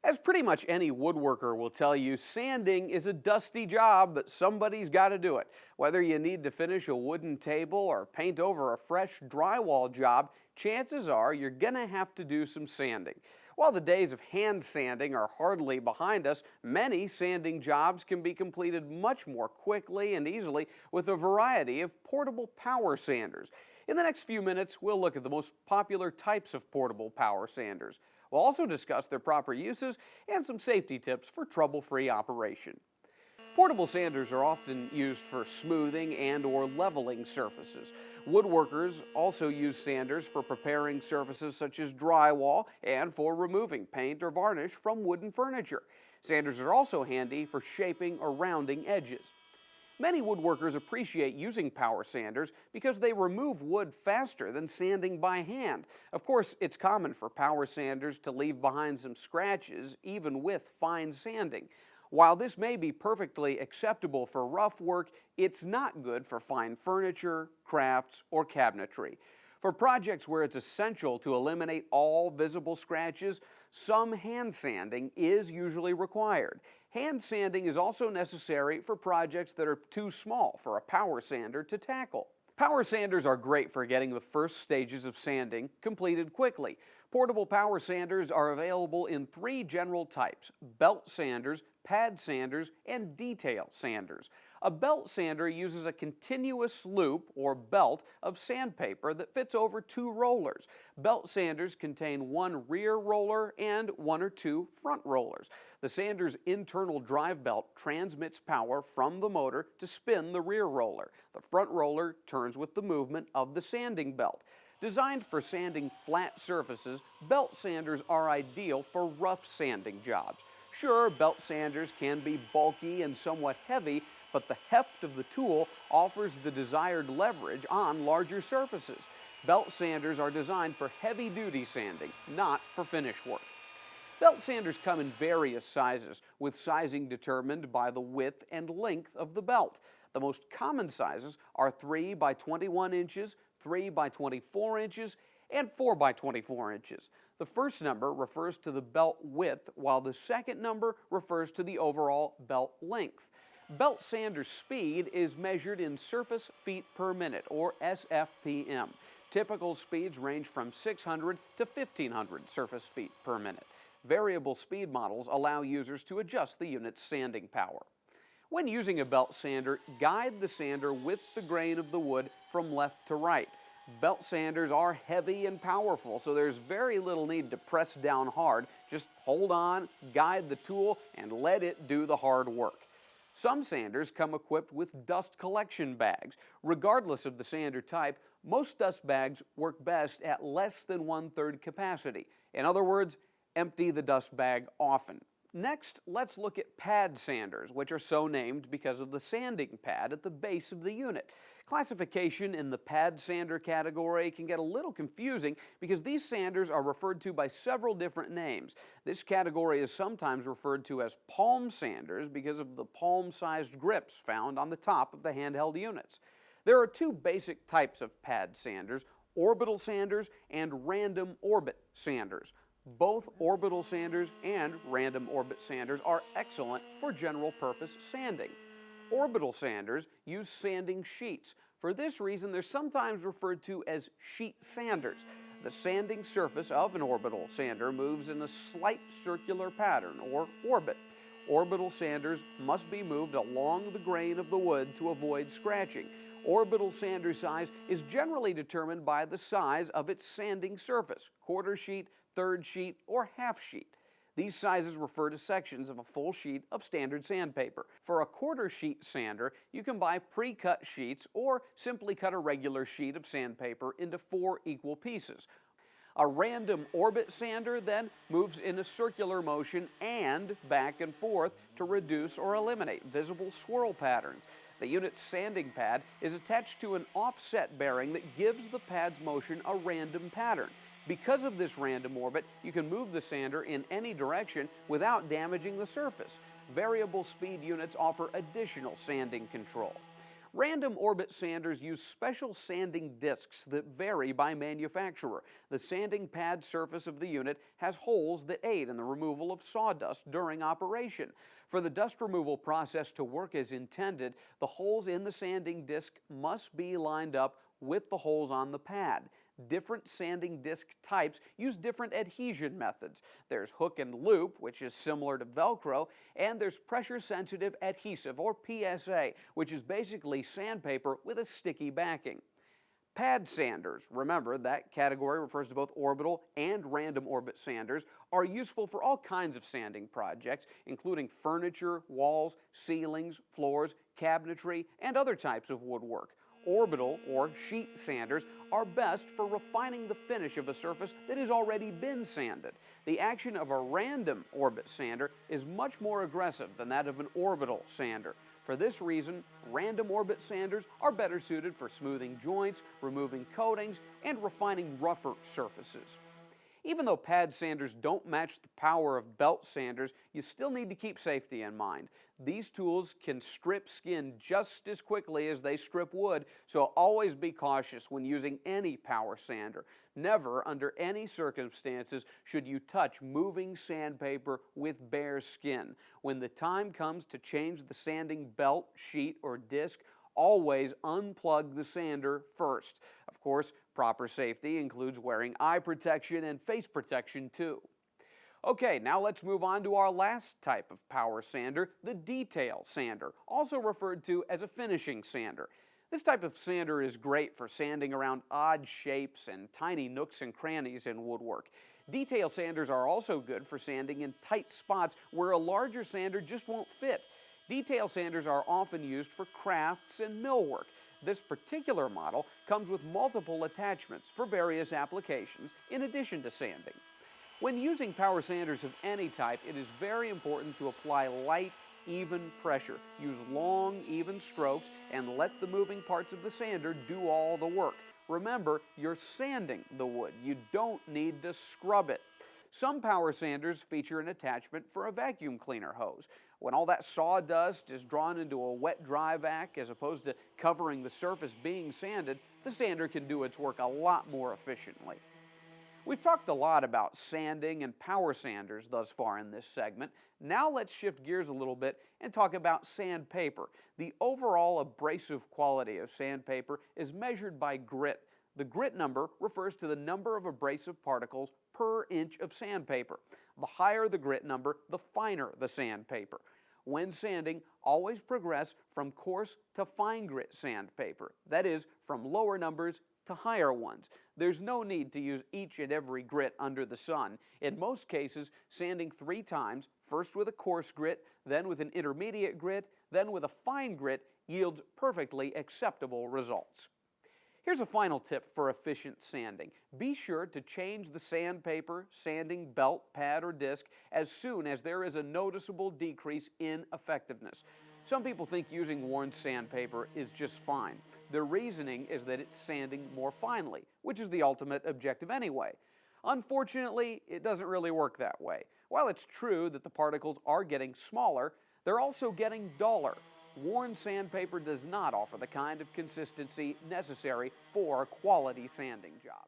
As pretty much any woodworker will tell you, sanding is a dusty job, but somebody's got to do it. Whether you need to finish a wooden table or paint over a fresh drywall job, chances are you're going to have to do some sanding. While the days of hand sanding are hardly behind us, many sanding jobs can be completed much more quickly and easily with a variety of portable power sanders. In the next few minutes, we'll look at the most popular types of portable power sanders. We'll also discuss their proper uses and some safety tips for trouble-free operation. Portable sanders are often used for smoothing and/or leveling surfaces. Woodworkers also use sanders for preparing surfaces such as drywall and for removing paint or varnish from wooden furniture. Sanders are also handy for shaping or rounding edges. Many woodworkers appreciate using power sanders because they remove wood faster than sanding by hand. Of course, it's common for power sanders to leave behind some scratches, even with fine sanding. While this may be perfectly acceptable for rough work, it's not good for fine furniture, crafts, or cabinetry. For projects where it's essential to eliminate all visible scratches, some hand sanding is usually required. Hand sanding is also necessary for projects that are too small for a power sander to tackle. Power sanders are great for getting the first stages of sanding completed quickly. Portable power sanders are available in three general types: belt sanders, pad sanders, and detail sanders. A belt sander uses a continuous loop or belt of sandpaper that fits over two rollers. Belt sanders contain one rear roller and one or two front rollers. The sander's internal drive belt transmits power from the motor to spin the rear roller. The front roller turns with the movement of the sanding belt. Designed for sanding flat surfaces, belt sanders are ideal for rough sanding jobs. Sure, belt sanders can be bulky and somewhat heavy, but the heft of the tool offers the desired leverage on larger surfaces. Belt sanders are designed for heavy-duty sanding, not for finish work. Belt sanders come in various sizes, with sizing determined by the width and length of the belt. The most common sizes are 3 by 21 inches, 3 by 24 inches, and 4 by 24 inches. The first number refers to the belt width, while the second number refers to the overall belt length. Belt sander speed is measured in surface feet per minute, or SFPM. Typical speeds range from 600 to 1500 surface feet per minute. Variable speed models allow users to adjust the unit's sanding power. When using a belt sander, guide the sander with the grain of the wood from left to right. Belt sanders are heavy and powerful, so there's very little need to press down hard. Just hold on, guide the tool, and let it do the hard work. Some sanders come equipped with dust collection bags. Regardless of the sander type, most dust bags work best at less than 1/3 capacity. In other words, empty the dust bag often. Next, let's look at pad sanders, which are so named because of the sanding pad at the base of the unit. Classification in the pad sander category can get a little confusing because these sanders are referred to by several different names. This category is sometimes referred to as palm sanders because of the palm-sized grips found on the top of the handheld units. There are two basic types of pad sanders: orbital sanders and random orbit sanders. Both orbital sanders and random orbit sanders are excellent for general-purpose sanding. Orbital sanders use sanding sheets. For this reason, they're sometimes referred to as sheet sanders. The sanding surface of an orbital sander moves in a slight circular pattern, or orbit. Orbital sanders must be moved along the grain of the wood to avoid scratching. Orbital sander size is generally determined by the size of its sanding surface: quarter sheet, third sheet, or half sheet. These sizes refer to sections of a full sheet of standard sandpaper. For a quarter sheet sander, you can buy pre-cut sheets or simply cut a regular sheet of sandpaper into 4 equal pieces. A random orbit sander then moves in a circular motion and back and forth to reduce or eliminate visible swirl patterns. The unit's sanding pad is attached to an offset bearing that gives the pad's motion a random pattern. Because of this random orbit, you can move the sander in any direction without damaging the surface. Variable speed units offer additional sanding control. Random orbit sanders use special sanding discs that vary by manufacturer. The sanding pad surface of the unit has holes that aid in the removal of sawdust during operation. For the dust removal process to work as intended, the holes in the sanding disc must be lined up with the holes on the pad. Different sanding disc types use different adhesion methods. There's hook and loop, which is similar to Velcro, and there's pressure-sensitive adhesive, or PSA, which is basically sandpaper with a sticky backing. Pad sanders, remember that category refers to both orbital and random orbit sanders, are useful for all kinds of sanding projects, including furniture, walls, ceilings, floors, cabinetry, and other types of woodwork. Orbital, or sheet sanders, are best for refining the finish of a surface that has already been sanded. The action of a random orbit sander is much more aggressive than that of an orbital sander. For this reason, random orbit sanders are better suited for smoothing joints, removing coatings, and refining rougher surfaces. Even though pad sanders don't match the power of belt sanders, you still need to keep safety in mind. These tools can strip skin just as quickly as they strip wood, so always be cautious when using any power sander. Never, under any circumstances, should you touch moving sandpaper with bare skin. When the time comes to change the sanding belt, sheet, or disc, always unplug the sander first. Of course, proper safety includes wearing eye protection and face protection too. Okay, now let's move on to our last type of power sander, the detail sander, also referred to as a finishing sander. This type of sander is great for sanding around odd shapes and tiny nooks and crannies in woodwork. Detail sanders are also good for sanding in tight spots where a larger sander just won't fit. Detail sanders are often used for crafts and millwork. This particular model comes with multiple attachments for various applications in addition to sanding. When using power sanders of any type, it is very important to apply light, even pressure. Use long, even strokes and let the moving parts of the sander do all the work. Remember, you're sanding the wood. You don't need to scrub it. Some power sanders feature an attachment for a vacuum cleaner hose. When all that sawdust is drawn into a wet dry vac as opposed to covering the surface being sanded, the sander can do its work a lot more efficiently. We've talked a lot about sanding and power sanders thus far in this segment. Now let's shift gears a little bit and talk about sandpaper. The overall abrasive quality of sandpaper is measured by grit. The grit number refers to the number of abrasive particles per inch of sandpaper. The higher the grit number, the finer the sandpaper. When sanding, always progress from coarse to fine grit sandpaper. That is, from lower numbers to higher ones. There's no need to use each and every grit under the sun. In most cases, sanding 3 times, first with a coarse grit, then with an intermediate grit, then with a fine grit, yields perfectly acceptable results. Here's a final tip for efficient sanding. Be sure to change the sandpaper, sanding belt, pad, or disc as soon as there is a noticeable decrease in effectiveness. Some people think using worn sandpaper is just fine. Their reasoning is that it's sanding more finely, which is the ultimate objective anyway. Unfortunately, it doesn't really work that way. While it's true that the particles are getting smaller, they're also getting duller. Worn sandpaper does not offer the kind of consistency necessary for a quality sanding job.